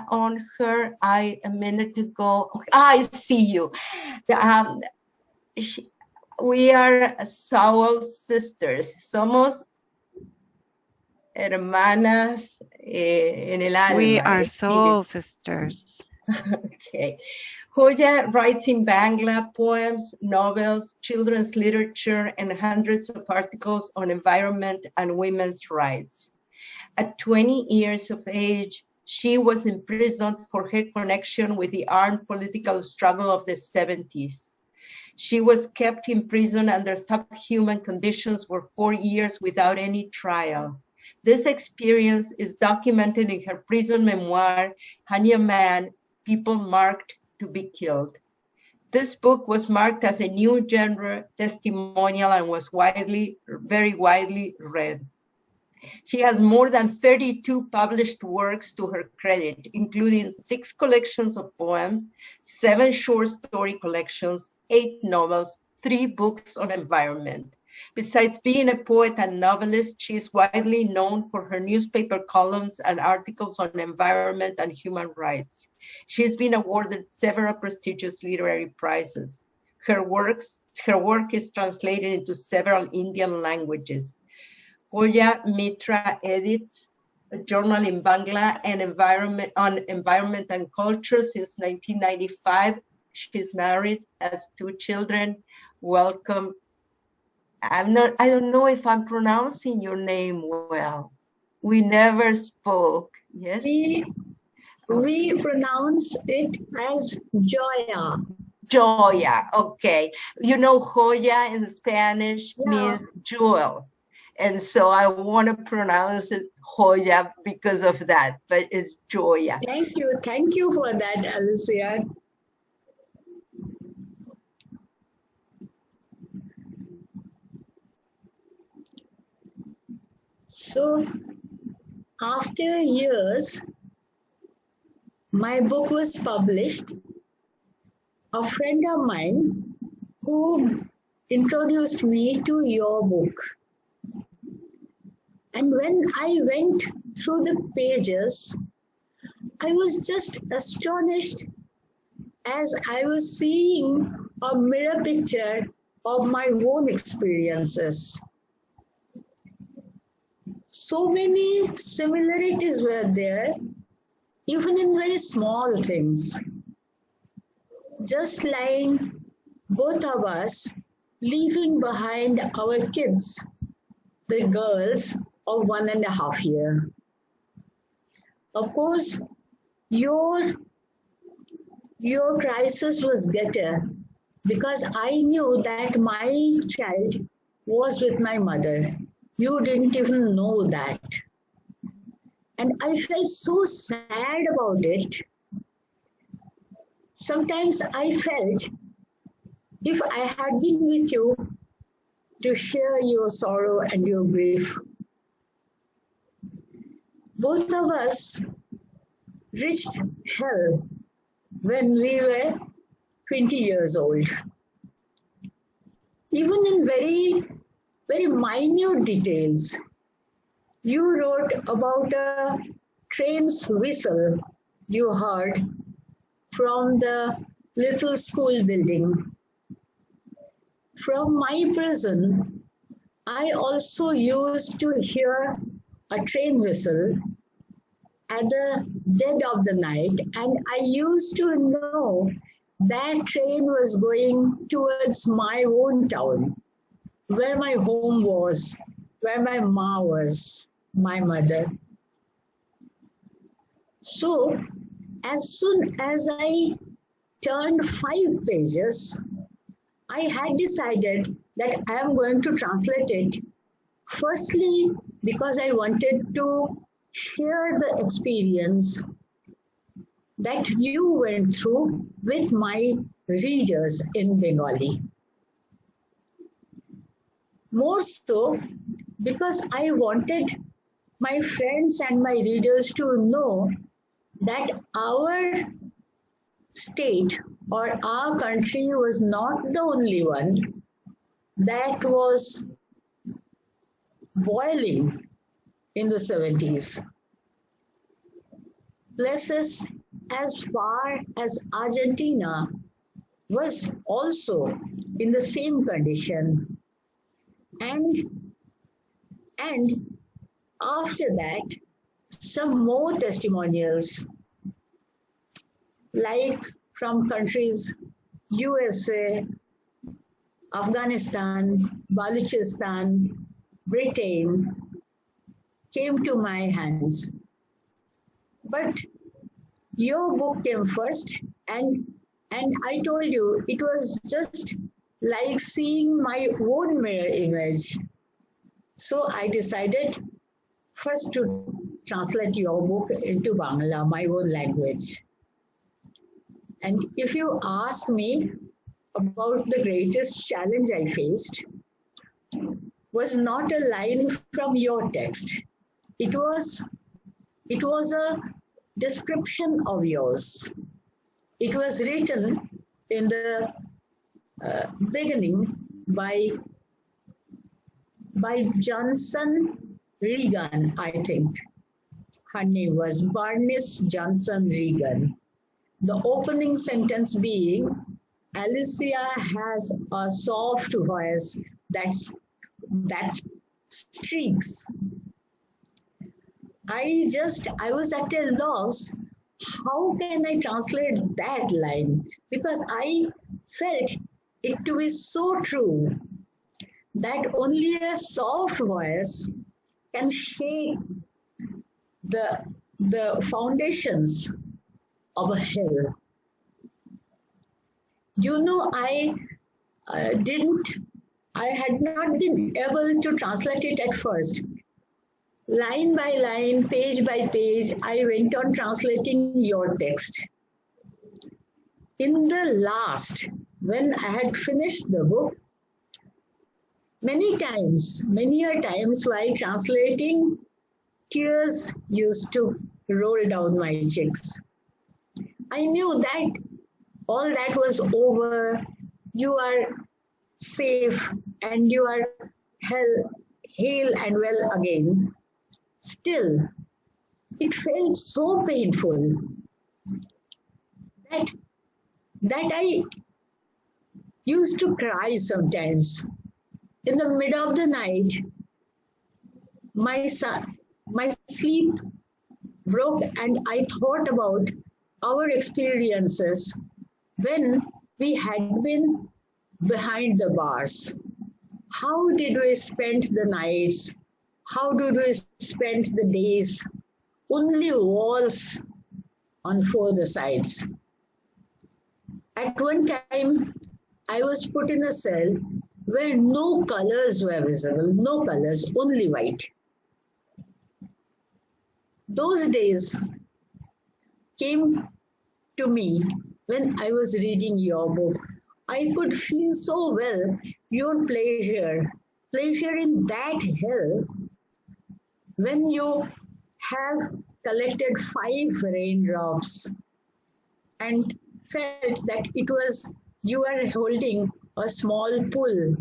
on her eye a minute ago. I see you. We are soul sisters. Somos hermanas en el alma. We are soul sisters. Okay. Joya writes in Bangla poems, novels, children's literature, and hundreds of articles on environment and women's rights. At 20 years of age, she was imprisoned for her connection with the armed political struggle of the 70s. She was kept in prison under subhuman conditions for 4 years without any trial. This experience is documented in her prison memoir, Hanya Man, People Marked to be Killed. This book was marked as a new genre testimonial and was very widely read. She has more than 32 published works to her credit, including 6 collections of poems, 7 short story collections, 8 novels, 3 books on environment. Besides being a poet and novelist, she is widely known for her newspaper columns and articles on environment and human rights. She has been awarded several prestigious literary prizes. Her work is translated into several Indian languages. Joya Mitra edits a journal in Bangla and on environment and culture since 1995. She's married, has 2 children. Welcome. I don't know if I'm pronouncing your name well. We never spoke. Yes? We pronounce it as Joya. Joya, okay. You know, Joya in Spanish means jewel. And so I want to pronounce it Joya because of that, but it's Joya. Thank you for that, Alicia. So, after years, my book was published. A friend of mine who introduced me to your book. And when I went through the pages, I was just astonished as I was seeing a mirror picture of my own experiences. So many similarities were there, even in very small things. Just like both of us leaving behind our kids, the girls of 1.5 years. Of course, your crisis was better because I knew that my child was with my mother. You didn't even know that. And I felt so sad about it. Sometimes I felt if I had been with you to share your sorrow and your grief. Both of us reached hell when we were 20 years old. Even in very, very minute details. You wrote about a train's whistle you heard from the little school building. From my prison, I also used to hear a train whistle at the dead of the night, and I used to know that train was going towards my own town, where my home was, where my ma was, my mother. So, as soon as I turned 5 pages, I had decided that I am going to translate it. Firstly, because I wanted to share the experience that you went through with my readers in Bengali. More so, because I wanted my friends and my readers to know that our state or our country was not the only one that was boiling in the 70s. places as far as Argentina was also in the same condition. And after that, some more testimonials, like from countries USA, Afghanistan, Balochistan, Britain, came to my hands. But your book came first, and I told you it was just like seeing my own mirror image. So I decided first to translate your book into Bangla, my own language. And if you ask me about the greatest challenge I faced, was not a line from your text. It was a description of yours. It was written in the beginning by Johnson Regan, I think. Her name was Bernice Johnson Regan. The opening sentence being, Alicia has a soft voice that streaks. I was at a loss. How can I translate that line? Because I felt it to be so true that only a soft voice can shake the foundations of a hill. You know, I had not been able to translate it at first. Line by line, page by page, I went on translating your text. In the last, when I had finished the book, many a times while translating, tears used to roll down my cheeks. I knew that all that was over, you are safe and you are hale and well again. Still, it felt so painful that I used to cry sometimes. In the middle of the night, my sleep broke and I thought about our experiences when we had been behind the bars. How did we spend the nights? How did we spend the days? Only walls on four sides. At one time, I was put in a cell where no colors were visible, no colors, only white. Those days came to me when I was reading your book. I could feel so well your pleasure in that hell when you have collected 5 raindrops and felt that you were holding a small pool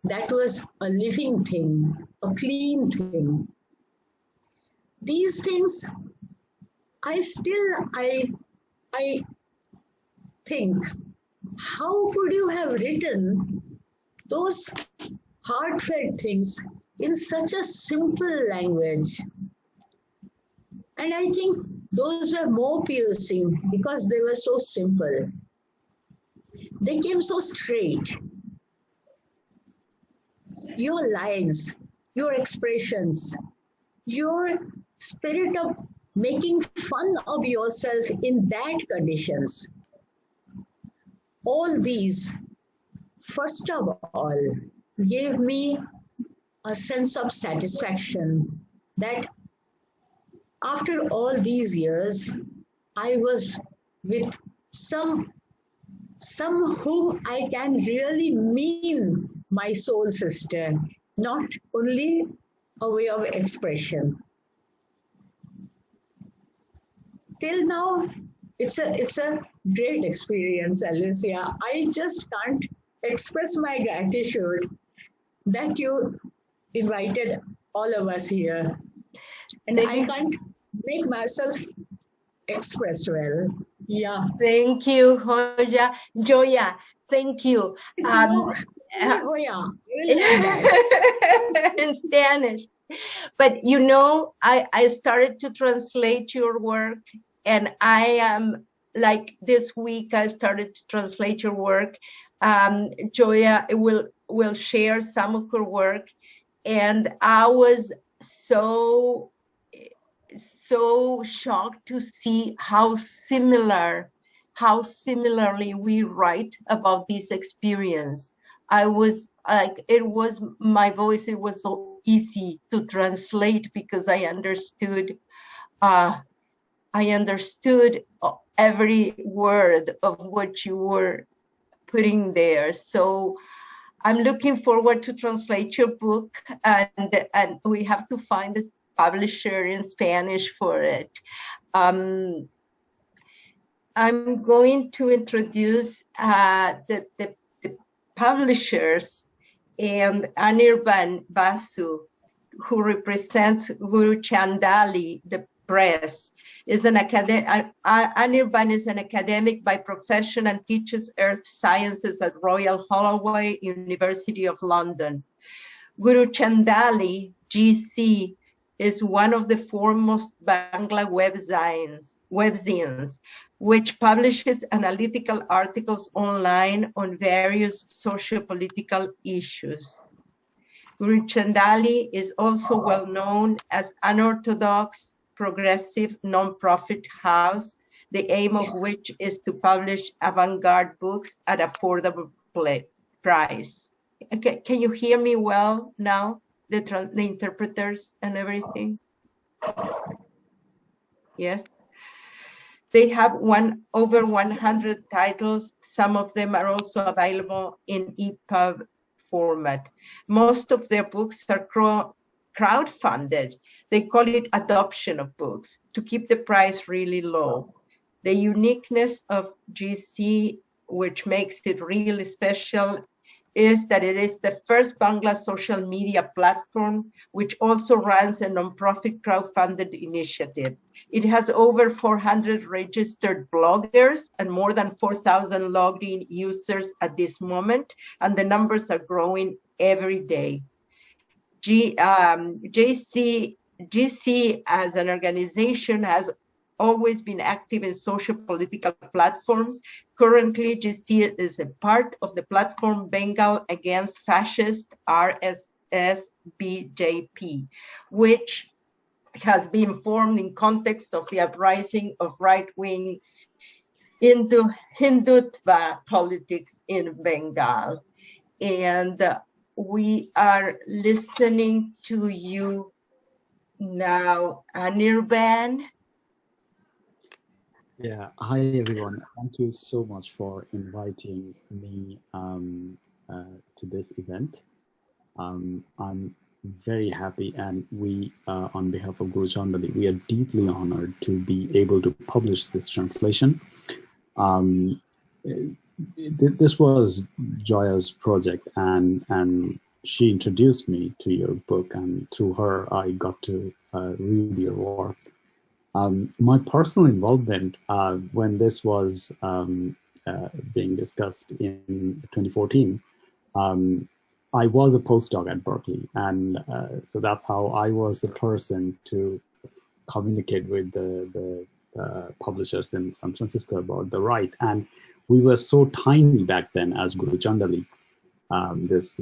that was a living thing, a clean thing. These things, I think, how could you have written those heartfelt things in such a simple language? And I think those were more piercing because they were so simple. They came so straight. Your lines, your expressions, your spirit of making fun of yourself in that conditions. All these, first of all, gave me a sense of satisfaction that after all these years, I was with some whom I can really mean my soul sister, not only a way of expression. Till now, it's a great experience, Alicia. I just can't express my gratitude that you invited all of us here. And I can't make myself expressed well. Yeah. Thank you, Joya. Joya, thank you. Joya. In Spanish. But you know, I started to translate your work, and I am like this week I started to translate your work. Joya will share some of her work, and I was so shocked to see how similarly we write about this experience. I was like, my voice, it was so easy to translate because I understood every word of what you were putting there. So I'm looking forward to translate your book, and we have to find this publisher in Spanish for it. I'm going to introduce the publishers, and Anirban Basu, who represents Guru Chandali, the press, is an Anirban is an academic by profession and teaches earth sciences at Royal Holloway, University of London. Guru Chandali, GC, is one of the foremost Bangla webzines, which publishes analytical articles online on various socio-political issues. Guru Chandali is also well known as unorthodox, progressive non-profit house, the aim of which is to publish avant-garde books at affordable price. Okay, can you hear me well now? The interpreters and everything? Yes. They have over 100 titles. Some of them are also available in EPUB format. Most of their books are crowdfunded. They call it adoption of books to keep the price really low. The uniqueness of GC, which makes it really special, is that it is the first Bangla social media platform, which also runs a nonprofit crowdfunded initiative. It has over 400 registered bloggers and more than 4,000 logged in users at this moment, and the numbers are growing every day. GC as an organization has always been active in social political platforms. Currently, GC is a part of the platform Bengal Against Fascist, RSS-BJP, which has been formed in context of the uprising of right-wing Hindutva politics in Bengal. And we are listening to you now, Anirban. Yeah, hi everyone. Thank you so much for inviting me to this event. I'm very happy, and we, on behalf of Guru Chandali, we are deeply honored to be able to publish this translation. This was Joya's project, and she introduced me to your book, and through her, I got to read your work. My personal involvement when this was being discussed in 2014, I was a postdoc at Berkeley, and so that's how I was the person to communicate with the publishers in San Francisco about the right. And we were so tiny back then as Guru Chandali, this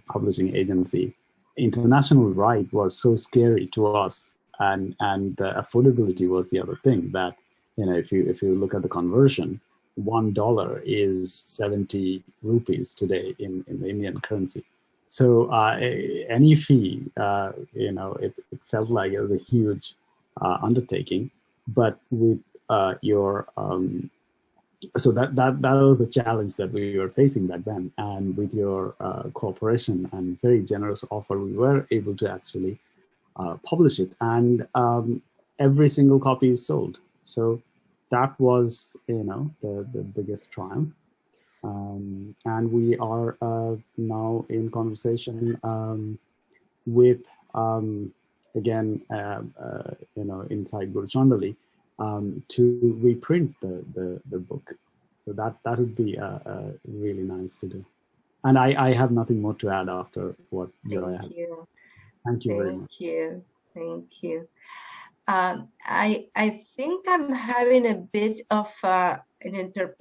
publishing agency. International right was so scary to us. And the affordability was the other thing, that, you know, if you look at the conversion, $1 is 70 rupees today in the Indian currency. So any fee, you know, it felt like it was a huge undertaking. But with your so that was the challenge that we were facing back then. And with your cooperation and very generous offer, we were able to actually publish it, and every single copy is sold. So that was, you know, the biggest triumph. And we are now in conversation with, again, you know, inside Guru Chandali, to reprint the book. So that would be really nice to do. And I have nothing more to add after what Joya has. Thank you very much. Thank you. I think I'm having a bit of an interpretation